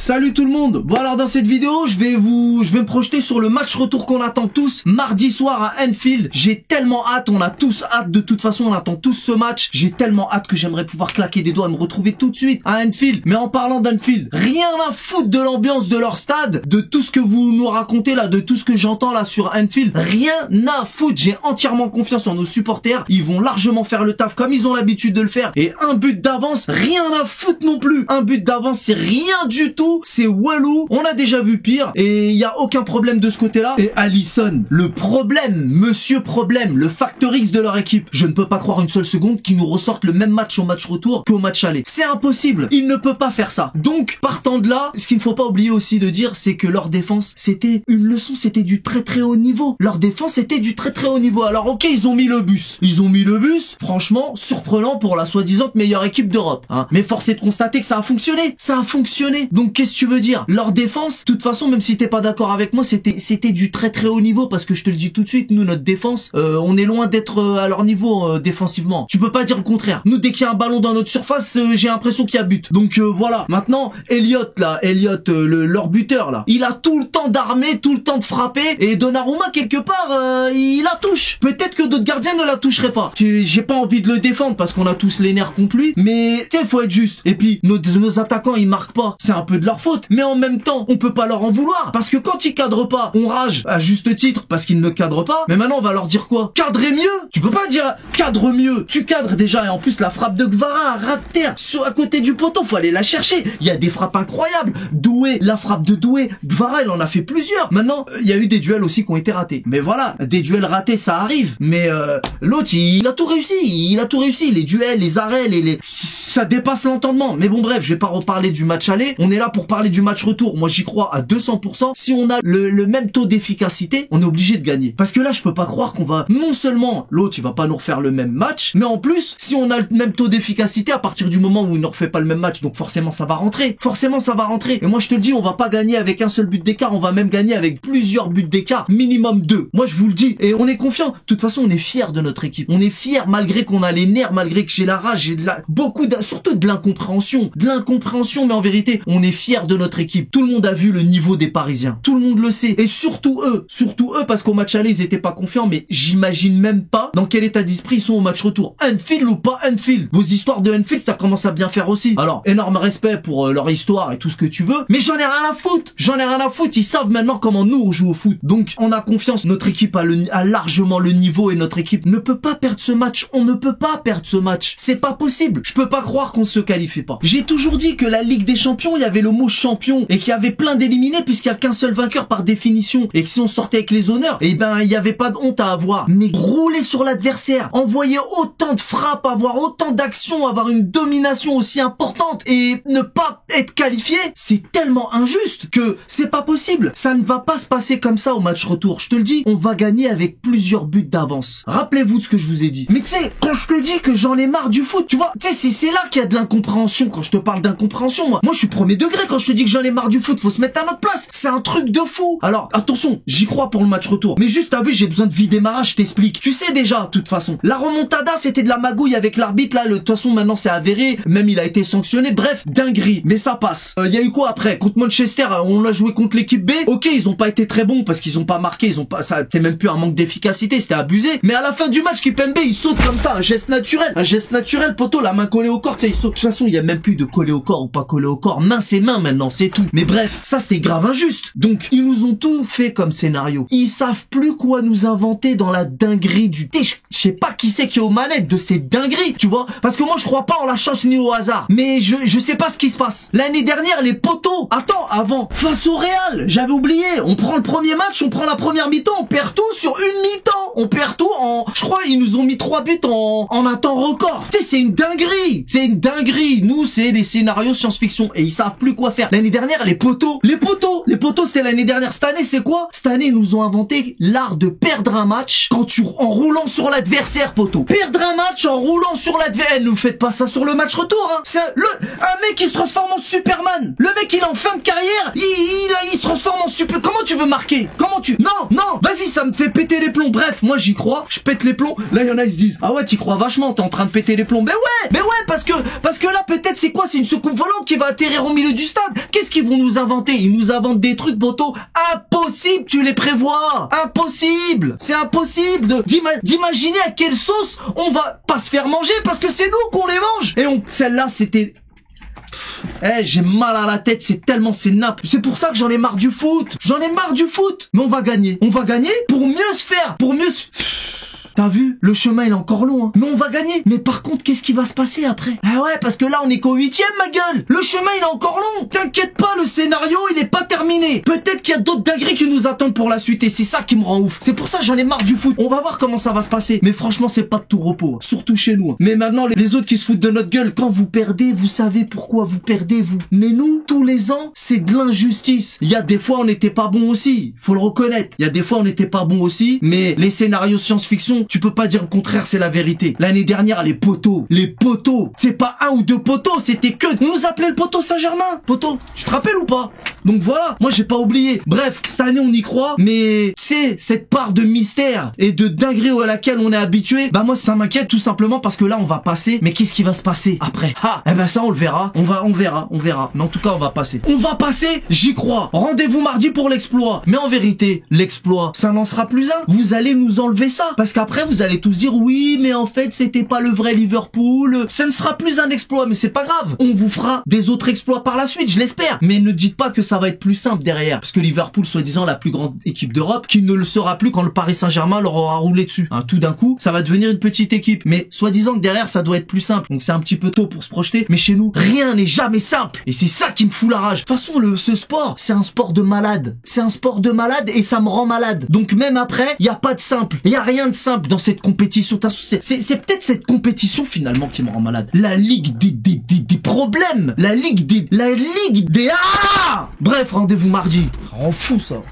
Salut tout le monde. Bon alors dans cette vidéo, je vais me projeter sur le match retour qu'on attend tous mardi soir à Anfield. J'ai tellement hâte, on a tous hâte, de toute façon on attend tous ce match. J'ai tellement hâte que j'aimerais pouvoir claquer des doigts et me retrouver tout de suite à Anfield. Mais en parlant d'Anfield, rien à foutre de l'ambiance de leur stade, de tout ce que vous nous racontez là, de tout ce que j'entends là sur Anfield. Rien à foutre, j'ai entièrement confiance en nos supporters. Ils vont largement faire le taf comme ils ont l'habitude de le faire. Et un but d'avance, rien à foutre non plus. Un but d'avance, c'est rien du tout. C'est walou, on a déjà vu pire et il y a aucun problème de ce côté-là. Et Alisson, le problème, monsieur problème, le facteur X de leur équipe. Je ne peux pas croire une seule seconde qu'ils nous ressortent le même match au match retour qu'au match aller. C'est impossible, il ne peut pas faire ça. Donc, partant de là, ce qu'il ne faut pas oublier aussi de dire, c'est que leur défense, c'était une leçon, c'était du très très haut niveau. Leur défense était du très très haut niveau. Alors ok, ils ont mis le bus. Franchement, surprenant pour la soi-disant meilleure équipe d'Europe. Hein. Mais force est de constater que ça a fonctionné. Ça a fonctionné. Donc qu'est-ce que tu veux dire? Leur défense, de toute façon, même si t'es pas d'accord avec moi, c'était du très très haut niveau, parce que je te le dis tout de suite, nous, notre défense, on est loin d'être à leur niveau défensivement. Tu peux pas dire le contraire. Nous, dès qu'il y a un ballon dans notre surface, j'ai l'impression qu'il y a but. Donc voilà. Maintenant, Elliott, leur buteur là, il a tout le temps d'armer, tout le temps de frapper, et Donnarumma quelque part, il la touche. Peut-être que d'autres gardiens ne la toucheraient pas. J'ai pas envie de le défendre parce qu'on a tous les nerfs contre lui, mais tu sais, faut être juste. Et puis nos attaquants, ils marquent pas. C'est un peu de leur faute, mais en même temps, on peut pas leur en vouloir, parce que quand ils cadrent pas, on rage à juste titre parce qu'ils ne cadrent pas. Mais maintenant, on va leur dire quoi? Cadrer mieux? Tu peux pas dire cadre mieux. Tu cadres déjà, et en plus la frappe de Gvara à ras de terre à côté du poteau, faut aller la chercher. Il y a des frappes incroyables. Doué, la frappe de Doué, Gvara, il en a fait plusieurs. Maintenant, il y a eu des duels aussi qui ont été ratés. Mais voilà, des duels ratés, ça arrive. Mais l'autre, il a tout réussi. Il a tout réussi. Les duels, les arrêts, ça dépasse l'entendement. Mais bon bref, je vais pas reparler du match aller. On est là pour parler du match retour. Moi j'y crois à 200%. Si on a le même taux d'efficacité, on est obligé de gagner. Parce que là, je peux pas croire qu'on va... Non seulement l'autre, il va pas nous refaire le même match, mais en plus, si on a le même taux d'efficacité, à partir du moment où il ne refait pas le même match, donc forcément ça va rentrer. Forcément ça va rentrer. Et moi je te le dis, on va pas gagner avec un seul but d'écart, on va même gagner avec plusieurs buts d'écart, minimum 2. Moi je vous le dis. Et on est confiant. De toute façon, on est fiers de notre équipe. On est fiers malgré qu'on a les nerfs, malgré que j'ai la rage, j'ai surtout de l'incompréhension. De l'incompréhension, mais en vérité, on est fiers de notre équipe. Tout le monde a vu le niveau des Parisiens. Tout le monde le sait. Et surtout eux, parce qu'au match aller, ils étaient pas confiants, mais j'imagine même pas dans quel état d'esprit ils sont au match retour. Anfield ou pas Anfield? Vos histoires de Anfield, ça commence à bien faire aussi. Alors, énorme respect pour leur histoire et tout ce que tu veux, mais j'en ai rien à foutre. J'en ai rien à foutre. Ils savent maintenant comment nous, on joue au foot. Donc, on a confiance. Notre équipe a largement le niveau, et notre équipe ne peut pas perdre ce match. On ne peut pas perdre ce match. C'est pas possible. Je peux pas croire qu'on se qualifie pas. J'ai toujours dit que la Ligue des Champions, il y avait le mot champion, et qu'il y avait plein d'éliminés, puisqu'il y a qu'un seul vainqueur par définition, et que si on sortait avec les honneurs, eh ben il y avait pas de honte à avoir. Mais rouler sur l'adversaire, envoyer autant de frappes, avoir autant d'actions, avoir une domination aussi importante, et ne pas être qualifié, c'est tellement injuste que c'est pas possible. Ça ne va pas se passer comme ça au match retour. Je te le dis, on va gagner avec plusieurs buts d'avance. Rappelez-vous de ce que je vous ai dit. Mais tu sais, quand je te dis que j'en ai marre du foot, tu vois, tu sais, c'est là qu'il y a de l'incompréhension. Quand je te parle d'incompréhension, moi je suis premier degré quand je te dis que j'en ai marre du foot. Faut se mettre à notre place. C'est un truc de fou. Alors, attention, j'y crois pour le match retour. Mais juste, t'as vu, j'ai besoin de vider ma rage, je t'explique. Tu sais déjà, de toute façon. La remontada, c'était de la magouille avec l'arbitre, là. De toute façon, maintenant, c'est avéré. Même, il a été sanctionné. Bref, dinguerie. Mais ça passe. Il y a eu quoi après? Contre Manchester, on a joué contre l'équipe B. Ok, ils ont pas été très bons parce qu'ils ont pas marqué. Ça c'était même plus un manque d'efficacité. C'était abusé. Mais à la fin du match, Kimpembe, il saute comme ça. Un geste naturel, poteau, la main collée au corps. Il saute. De toute façon, il y a même plus de coller au corps ou pas coller au corps. Main, c'est main maintenant, c'est tout. Mais bref, ça, c'était grave injuste. Donc, ils nous ont tout fait comme scénario. Ils savent plus quoi nous inventer dans la dinguerie du thé. Je sais pas qui c'est qui est aux manettes de ces dingueries, tu vois. Parce que moi, je crois pas en la chance ni au hasard. Mais je sais pas ce qui se passe. L'année dernière, les poteaux. Attends, avant. Face au Real. J'avais oublié. On prend le premier match, on prend la première mi-temps, on perd tout sur une mi-temps. On perd tout en... Je crois, ils nous ont mis 3 buts en un temps record. Tu sais, c'est une dinguerie. C'est une dinguerie. Nous, c'est des scénarios science-fiction. Et ils savent plus quoi faire. L'année dernière, les poteaux, c'était l'année dernière. Cette année, c'est quoi? Cette année, ils nous ont inventé l'art de perdre un match en roulant sur l'adversaire, poteau. Perdre un match en roulant sur l'adversaire. Ne faites pas ça sur le match retour, hein. C'est un mec qui se transforme en Superman. Le mec, il est en fin de carrière. Il se transforme en super. Comment tu veux marquer? Comment tu... Non, vas-y, ça me fait péter les plombs. Bref, moi j'y crois, je pète les plombs. Là, il y en a, ils se disent, ah ouais, t'y crois vachement, t'es en train de péter les plombs. Mais ouais, parce que là, peut-être, c'est quoi? C'est une soucoupe volante qui va atterrir au milieu du stade. Qu'est-ce qu'ils vont nous inventer? Ils nous inventent des trucs, Boto. Impossible, tu les prévois. Impossible. C'est impossible d'imaginer à quelle sauce on va pas se faire manger parce que c'est nous qu'on les mange. Et celle-là, c'était... j'ai mal à la tête, c'est nappe. C'est pour ça que j'en ai marre du foot. Mais on va gagner. Pour mieux se faire. T'as vu? Le chemin, il est encore long, hein. Mais on va gagner. Mais par contre, qu'est-ce qui va se passer après? Ah ouais, parce que là, on est qu'au 8e, ma gueule. Le chemin, il est encore long. T'inquiète pas, le scénario, il est pas terminé. Peut-être qu'il y a d'autres dingueries qui nous attendent pour la suite. Et c'est ça qui me rend ouf. C'est pour ça que j'en ai marre du foot. On va voir comment ça va se passer. Mais franchement, c'est pas de tout repos. Surtout chez nous. Mais maintenant, les autres qui se foutent de notre gueule, quand vous perdez, vous savez pourquoi vous perdez, vous. Mais nous, tous les ans, c'est de l'injustice. Il y a des fois, on n'était pas bon aussi. Faut le reconnaître. Il y a des fois, on n'était pas bon aussi. Mais les scénarios science-fiction, tu peux pas dire le contraire, c'est la vérité. L'année dernière, les poteaux, c'est pas un ou deux poteaux, c'était que... On nous appelait le poteau Saint-Germain. Poteau, tu te rappelles ou pas? Donc voilà, moi j'ai pas oublié. Bref, cette année on y croit, mais c'est cette part de mystère et de dinguerie à laquelle on est habitué. Bah moi ça m'inquiète tout simplement parce que là on va passer, mais qu'est-ce qui va se passer après? Ça on le verra. On verra. Mais en tout cas on va passer. J'y crois. Rendez-vous mardi pour l'exploit. Mais en vérité, l'exploit, ça n'en sera plus un. Vous allez nous enlever ça parce qu'après vous allez tous dire oui, mais en fait c'était pas le vrai Liverpool. Ça ne sera plus un exploit, mais c'est pas grave. On vous fera des autres exploits par la suite, je l'espère. Mais ne dites pas que ça va être plus simple derrière, parce que Liverpool, soi-disant la plus grande équipe d'Europe, qui ne le sera plus quand le Paris Saint-Germain leur aura roulé dessus. Tout d'un coup, ça va devenir une petite équipe. Mais soi-disant que derrière, ça doit être plus simple. Donc c'est un petit peu tôt pour se projeter. Mais chez nous, rien n'est jamais simple. Et c'est ça qui me fout la rage. De toute façon, ce sport, c'est un sport de malade. Et ça me rend malade. Donc même après, il y a pas de simple. Il y a rien de simple dans cette compétition. C'est peut-être cette compétition finalement qui me rend malade. La ligue des problèmes. La ligue des... Bref, rendez-vous mardi. On fout ça.